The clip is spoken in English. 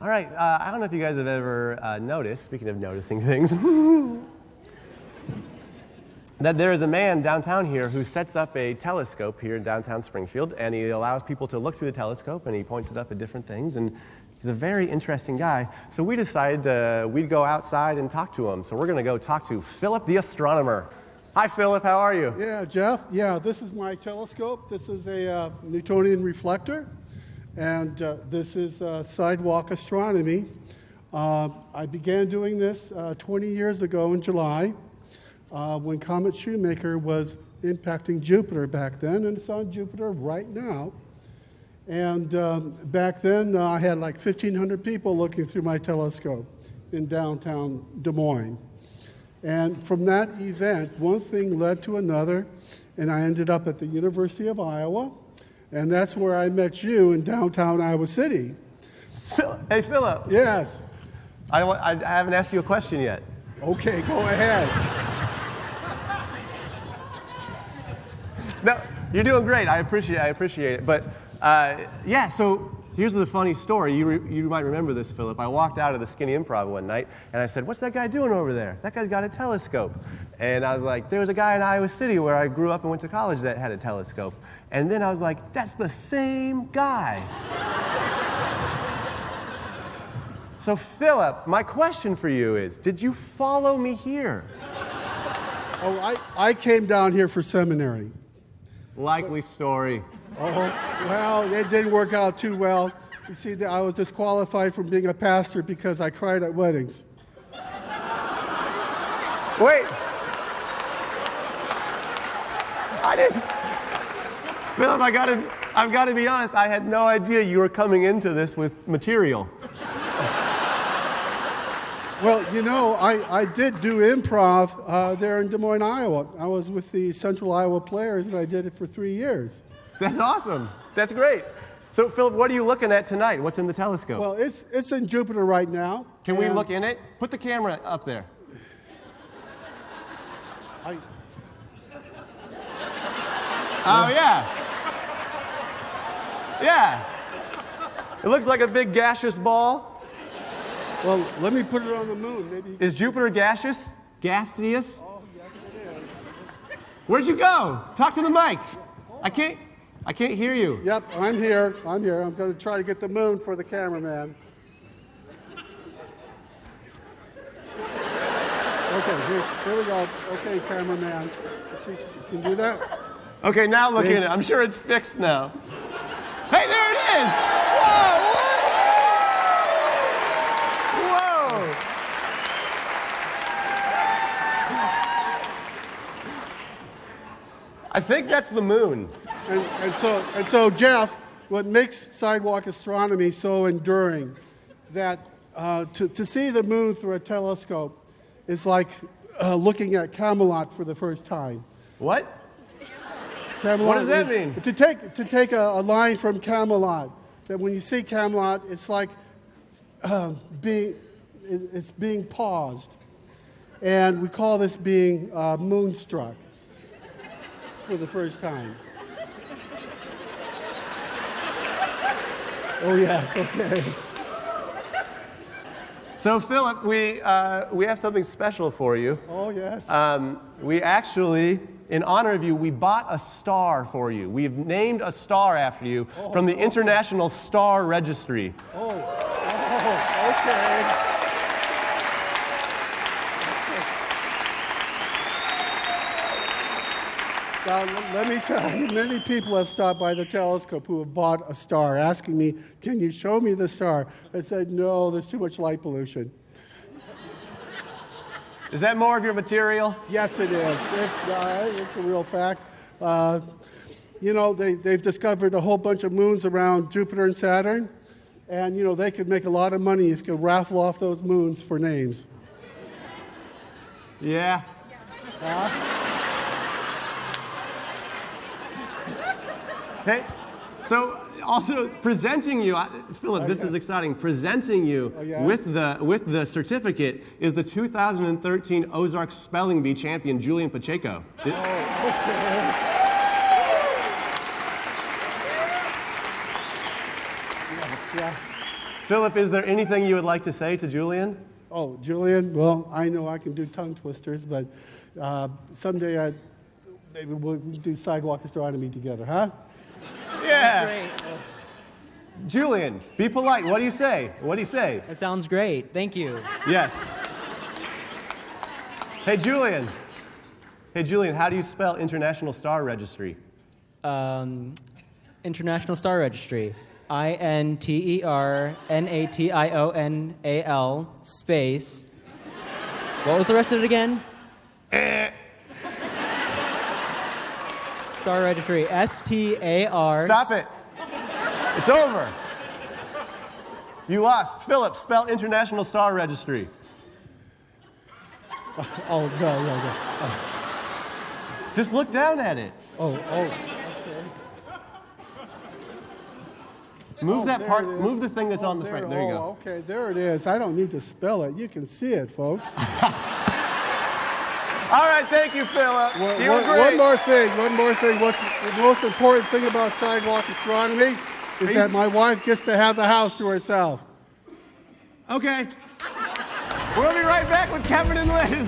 All right, I don't know if you guys have ever noticed, speaking of noticing things, that there is a man downtown here who sets up a telescope here in downtown Springfield, and he allows people to look through the telescope, and he points it up at different things, and he's a very interesting guy. So we decided we'd go outside and talk to him. So we're going to go talk to Phillip the astronomer. Hi, Phillip. How are you? Yeah, Jeff. Yeah, this is my telescope. This is a Newtonian reflector, and this is sidewalk astronomy. I began doing this 20 years ago in July when Comet Shoemaker was impacting Jupiter back then, and it's on Jupiter right now. And back then, I had like 1,500 people looking through my telescope in downtown Des Moines. And from that event, one thing led to another, and I ended up at the University of Iowa, and that's where I met you in downtown Iowa City. Hey, Phillip. Yes. I haven't asked you a question yet. Okay, go ahead. No, you're doing great. I appreciate it. But yeah, so here's the funny story. You might remember this, Phillip. I walked out of the Skinny Improv one night, and I said, "What's that guy doing over there? That guy's got a telescope." And I was like, there was a guy in Iowa City where I grew up and went to college that had a telescope. And then I was like, that's the same guy. So, Phillip, my question for you is, did you follow me here? Oh, I came down here for seminary. Likely story. Oh, well, it didn't work out too well. You see, I was disqualified from being a pastor because I cried at weddings. Wait. I didn't. Phillip, I've got to be honest. I had no idea you were coming into this with material. Well, you know, I did do improv there in Des Moines, Iowa. I was with the Central Iowa Players, and I did it for 3 years. That's awesome. That's great. So, Phillip, what are you looking at tonight? What's in the telescope? Well, it's in Jupiter right now. Can we look in it? Put the camera up there. Oh, yeah. Yeah. It looks like a big gaseous ball. Well, let me put it on the moon. Maybe. Is Jupiter gaseous? Gaseous? Oh, yes, it is. Where'd you go? Talk to the mic. I can't hear you. Yep, I'm here. I'm going to try to get the moon for the cameraman. Okay, here we go. Okay, cameraman. Let's see if you can do that. Okay, now look in it. I'm sure it's fixed now. Hey, there it is! Whoa, what? Whoa! I think that's the moon. And so, Jeff, what makes sidewalk astronomy so enduring, that to see the moon through a telescope is like looking at Camelot for the first time. What? Camelot, what does that mean? To take a line from Camelot, that when you see Camelot, it's like it's being paused, and we call this being moonstruck for the first time. Oh yes, okay. So, Phillip, we have something special for you. Oh yes. We actually, in honor of you, we bought a star for you. We've named a star after you from the International Star Registry. Okay. Now, let me tell you, many people have stopped by the telescope who have bought a star, asking me, can you show me the star? I said, no, there's too much light pollution. Is that more of your material? Yes, it is. It's a real fact. You know, they've discovered a whole bunch of moons around Jupiter and Saturn, and, you know, they could make a lot of money if you could raffle off those moons for names. Yeah. Hey, so also presenting you, Phillip, this is exciting. Presenting you with the certificate is the 2013 Ozark Spelling Bee champion, Julian Pacheco. Okay. Philip, is there anything you would like to say to Julian? Oh, Julian, well, I know I can do tongue twisters, but someday maybe we'll do sidewalk astronomy together, huh? Yeah. Great. Julian, be polite. What do you say? What do you say? That sounds great. Thank you. Yes. Hey, Julian. Hey, Julian, how do you spell International Star Registry? International Star Registry. INTERNATIONAL space. What was the rest of it again? Star Registry. STAR. Stop it. It's over. You lost. Philip, spell International Star Registry. Oh, no. Just look down at it. Oh, okay. Move that there part, it is. move the thing that's on the There, front. There you go. Oh, okay, there it is. I don't need to spell it. You can see it, folks. All right, thank you, Philip. You were great. One more thing. What's the most important thing about sidewalk astronomy is that my wife gets to have the house to herself. Okay. We'll be right back with Kevin and Liz.